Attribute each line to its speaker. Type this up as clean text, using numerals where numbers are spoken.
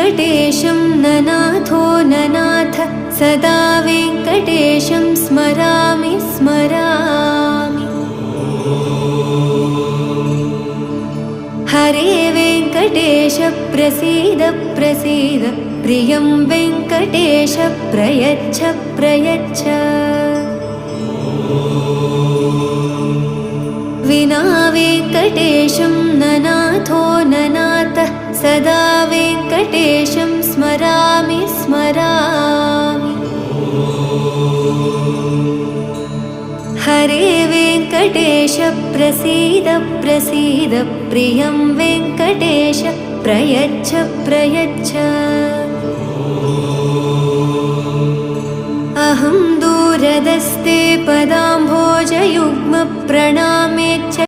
Speaker 1: वेङ्कटेशं ननाथो ननाथ सदा वेङ्कटेशं स्मरामि स्मरामि। हरे वेङ्कटेश प्रसीद प्रसीद प्रियं वेङ्कटेश प्रयच्छ प्रयच्छ। विना वेङ्कटेशं ननाथो ननाथ सदा वेङ्कटेशं स्मरामि स्मरामि। हरे वेङ्कटेश प्रसीद प्रसीद प्रियं वेङ्कटेश प्रयच्छ प्रयच्छ। अहं दूरदस्ते पदाम्भोजयुग्म प्रणामेच्छ